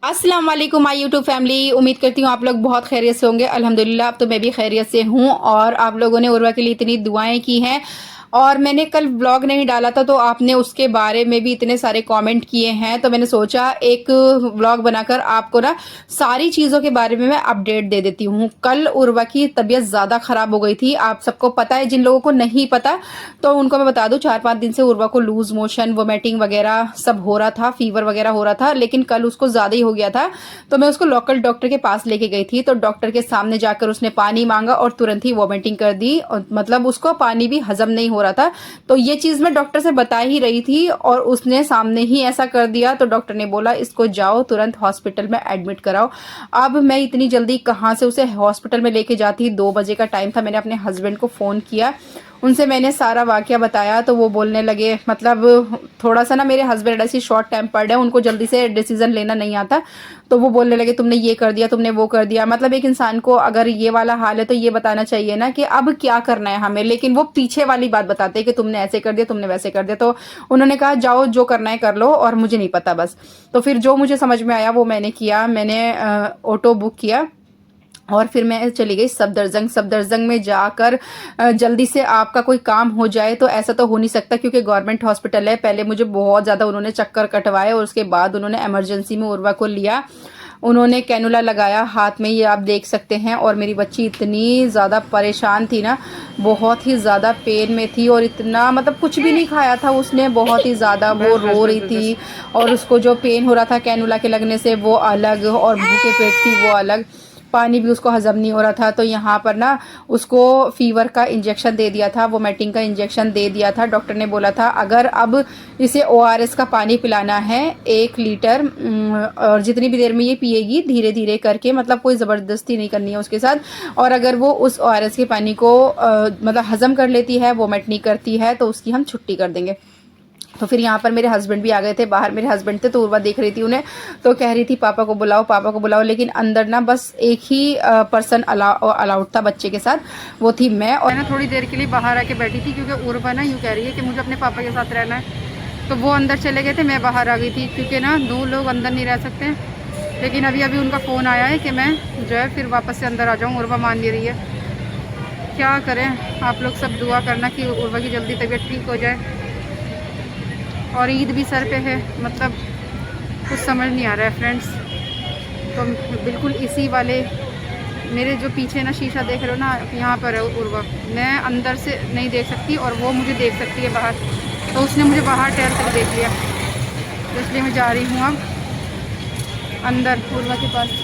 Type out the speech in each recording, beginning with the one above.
अस्सलाम वालेकुम my YouTube family. उम्मीद करती हूँ आप लोग बहुत खैरियत से होंगे। अल्हम्दुलिल्लाह अब तो मैं भी खैरियत से हूँ और आप लोगों ने उर्वा के लिए इतनी दुआएं की हैं। और मैंने कल व्लॉग नहीं डाला था तो आपने उसके बारे में भी इतने सारे कमेंट किए हैं, तो मैंने सोचा एक व्लॉग बनाकर आपको ना सारी चीज़ों के बारे में मैं अपडेट दे देती हूँ। कल उर्वा की तबीयत ज़्यादा ख़राब हो गई थी, आप सबको पता है। जिन लोगों को नहीं पता तो उनको मैं बता दूं, 4-5 दिन से उर्वा को लूज मोशन, वोमिटिंग वगैरह सब हो रहा था, फीवर वगैरह हो रहा था, लेकिन कल उसको ज़्यादा ही हो गया था। तो मैं उसको लोकल डॉक्टर के पास लेके गई थी, तो डॉक्टर के सामने जाकर उसने पानी मांगा और तुरंत ही वोमिटिंग कर दी, और मतलब उसको पानी भी हजम नहीं हो रहा था। तो ये चीज़ मैं डॉक्टर से बता ही रही थी और उसने सामने ही ऐसा कर दिया। तो डॉक्टर ने बोला इसको जाओ तुरंत हॉस्पिटल में एडमिट कराओ। अब मैं इतनी जल्दी कहाँ से उसे हॉस्पिटल में लेके जाती, 2 बजे का टाइम था। मैंने अपने हस्बैंड को फ़ोन किया, उनसे मैंने सारा वाकया बताया, तो वो बोलने लगे, मतलब थोड़ा सा ना मेरे हस्बैंड ऐसी शॉर्ट टेम्पर्ड है, उनको जल्दी से डिसीजन लेना नहीं आता। तो वो बोलने लगे तुमने ये कर दिया, तुमने वो कर दिया। मतलब एक इंसान को अगर ये वाला हाल है तो ये बताना चाहिए ना कि अब क्या करना है हमें, लेकिन वो पीछे वाली बात बताते हैं कि तुमने ऐसे कर दिया, तुमने वैसे कर दिया। तो उन्होंने कहा जाओ जो करना है कर लो और मुझे नहीं पता बस। तो फिर जो मुझे समझ में आया वो मैंने किया। मैंने ऑटो बुक किया और फिर मैं चली गई सफदरजंग। सफदरजंग में जाकर जल्दी से आपका कोई काम हो जाए तो ऐसा तो हो नहीं सकता, क्योंकि गवर्नमेंट हॉस्पिटल है। पहले मुझे बहुत ज़्यादा उन्होंने चक्कर कटवाए और उसके बाद उन्होंने इमरजेंसी में उर्वा को लिया। उन्होंने कैनुला लगाया हाथ में, ये आप देख सकते हैं। और मेरी बच्ची इतनी ज़्यादा परेशान थी ना, बहुत ही ज़्यादा पेन में थी और इतना मतलब कुछ भी नहीं खाया था उसने, बहुत ही ज़्यादा वो रो रही थी। और उसको जो पेन हो रहा था कैनुला के लगने से वो अलग, और भूखे पेट थी वो अलग, पानी भी उसको हजम नहीं हो रहा था। तो यहाँ पर ना उसको फीवर का इंजेक्शन दे दिया था, वोमिटिंग का इंजेक्शन दे दिया था। डॉक्टर ने बोला था अगर अब इसे ओआरएस का पानी पिलाना है 1 लीटर, और जितनी भी देर में ये पिएगी धीरे धीरे करके, मतलब कोई ज़बरदस्ती नहीं करनी है उसके साथ। और अगर वो उस ओआरएस के पानी को मतलब हजम कर लेती है, वोमिट नहीं करती है, तो उसकी हम छुट्टी कर देंगे। तो फिर यहाँ पर मेरे हस्बैंड भी आ गए थे, बाहर मेरे हस्बैंड थे, तो उर्वा देख रही थी उन्हें, तो कह रही थी पापा को बुलाओ पापा को बुलाओ। लेकिन अंदर ना बस एक ही पर्सन अलाउड था बच्चे के साथ, वो थी मैं। और मैं थोड़ी देर के लिए बाहर आके बैठी थी, क्योंकि उर्वा ना यूँ कह रही है कि मुझे अपने पापा के साथ रहना है। तो वो अंदर चले गए थे, मैं बाहर आ गई थी, क्योंकि ना 2 लोग अंदर नहीं रह सकते। लेकिन अभी अभी उनका फ़ोन आया है कि मैं जो है फिर वापस से अंदर आ जाऊँ। उर्वा मान नहीं रही है, क्या करें। आप लोग सब दुआ करना कि उर्वा की जल्दी तबीयत ठीक हो जाए। और ईद भी सर पे है, मतलब कुछ समझ नहीं आ रहा है फ्रेंड्स। तो बिल्कुल इसी वाले मेरे जो पीछे ना शीशा देख रहे हो ना, यहाँ पर है उर्वा। मैं अंदर से नहीं देख सकती और वो मुझे देख सकती है बाहर, तो उसने मुझे बाहर टहल कर देख लिया। तो इसलिए मैं जा रही हूँ अब अंदर उर्वा के पास।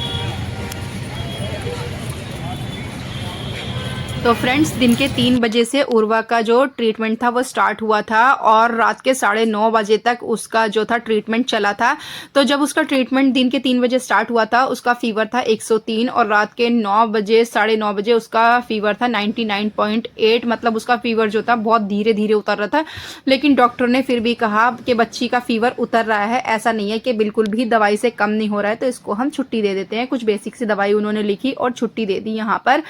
तो फ्रेंड्स दिन के 3 बजे से उर्वा का जो ट्रीटमेंट था वो स्टार्ट हुआ था और रात के 9:30 बजे तक उसका जो था ट्रीटमेंट चला था। तो जब उसका ट्रीटमेंट दिन के 3 बजे स्टार्ट हुआ था, उसका फीवर था 103, और रात के 9 बजे 9:30 बजे उसका फीवर था 99.8। मतलब उसका फीवर जो था बहुत धीरे धीरे उतर रहा था। लेकिन डॉक्टर ने फिर भी कहा कि बच्ची का फीवर उतर रहा है, ऐसा नहीं है कि बिल्कुल भी दवाई से कम नहीं हो रहा है, तो इसको हम छुट्टी दे देते हैं। कुछ बेसिक सी दवाई उन्होंने लिखी और छुट्टी दे दी यहाँ पर।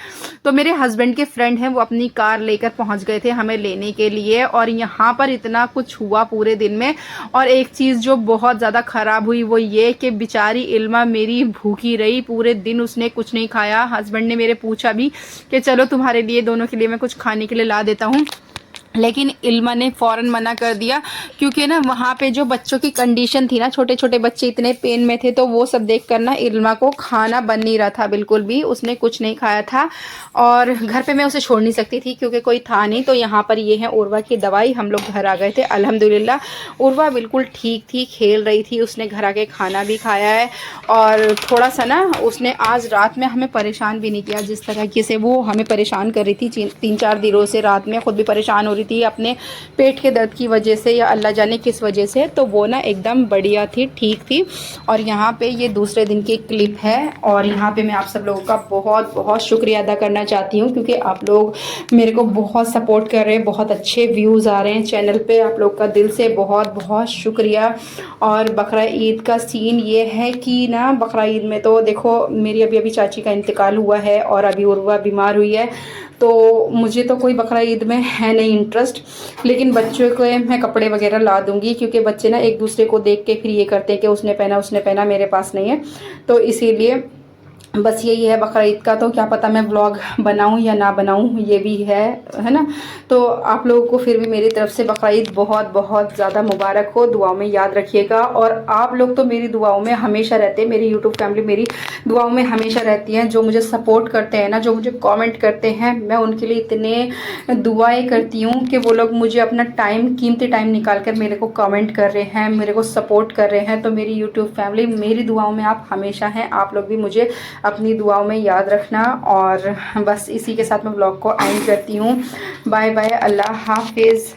तो मेरे हस्बैंड के फ्रेंड हैं, वो अपनी कार लेकर पहुंच गए थे हमें लेने के लिए। और यहाँ पर इतना कुछ हुआ पूरे दिन में। और एक चीज़ जो बहुत ज़्यादा ख़राब हुई वो ये कि बेचारी इल्मा मेरी भूखी रही पूरे दिन, उसने कुछ नहीं खाया। हस्बैंड ने मेरे पूछा भी कि चलो तुम्हारे लिए, दोनों के लिए मैं कुछ खाने के लिए ला देता हूँ, लेकिन इल्मा ने फ़ौरन मना कर दिया, क्योंकि ना वहाँ पे जो बच्चों की कंडीशन थी ना, छोटे छोटे बच्चे इतने पेन में थे, तो वो सब देख कर ना इल्मा को खाना बन नहीं रहा था बिल्कुल भी, उसने कुछ नहीं खाया था। और घर पे मैं उसे छोड़ नहीं सकती थी क्योंकि कोई था नहीं। तो यहाँ पर ये है उर्वा की दवाई, हम लोग घर आ गए थे अल्हम्दुलिल्लाह। उर्वा बिल्कुल ठीक थी, खेल रही थी, उसने घर आके खाना भी खाया है। और थोड़ा सा ना उसने आज रात में हमें परेशान भी नहीं किया, जिस तरीके से वो हमें परेशान कर रही थी 3-4 दिनों से। रात में ख़ुद भी परेशान हो रही थी अपने पेट के दर्द की वजह से या अल्लाह जाने किस वजह से। तो वो ना एकदम बढ़िया थी, ठीक थी। और यहाँ पे ये दूसरे दिन की क्लिप है। और यहाँ पे मैं आप सब लोगों का बहुत बहुत शुक्रिया अदा करना चाहती हूँ, क्योंकि आप लोग मेरे को बहुत सपोर्ट कर रहे हैं, बहुत अच्छे व्यूज़ आ रहे हैं चैनल पे। आप लोग का दिल से बहुत बहुत शुक्रिया। और बकरा ईद का सीन ये है कि ना, बकरा ईद में तो देखो मेरी अभी अभी चाची का इंतकाल हुआ है और अभी उर्वा बीमार हुई है। तो मुझे तो कोई बकरा ईद में है नहीं इंटरेस्ट, लेकिन बच्चों को मैं कपड़े वगैरह ला दूंगी, क्योंकि बच्चे ना एक दूसरे को देख के फिर ये करते हैं कि उसने पहना मेरे पास नहीं है। तो इसीलिए बस यही है बकरा ईद का। तो क्या पता मैं व्लॉग बनाऊं या ना बनाऊं, ये भी है ना। तो आप लोगों को फिर भी मेरी तरफ से बकरा ईद बहुत बहुत ज़्यादा मुबारक हो, दुआओं में याद रखिएगा। और आप लोग तो मेरी दुआओं में हमेशा रहते हैं, मेरी यूट्यूब फैमिली मेरी दुआओं में हमेशा रहती है। जो मुझे सपोर्ट करते हैं ना, जो मुझे कॉमेंट करते हैं, मैं उनके लिए इतने दुआएँ करती हूँ कि वो लोग मुझे अपना टाइम, कीमती टाइम निकाल कर मेरे को कॉमेंट कर रहे हैं, मेरे को सपोर्ट कर रहे हैं। तो मेरी यूट्यूब फैमिली मेरी दुआओं में आप हमेशा हैं। आप लोग भी मुझे अपनी दुआओं में याद रखना। और बस इसी के साथ मैं व्लॉग को एंड करती हूँ। बाय बाय, अल्लाह हाफिज़।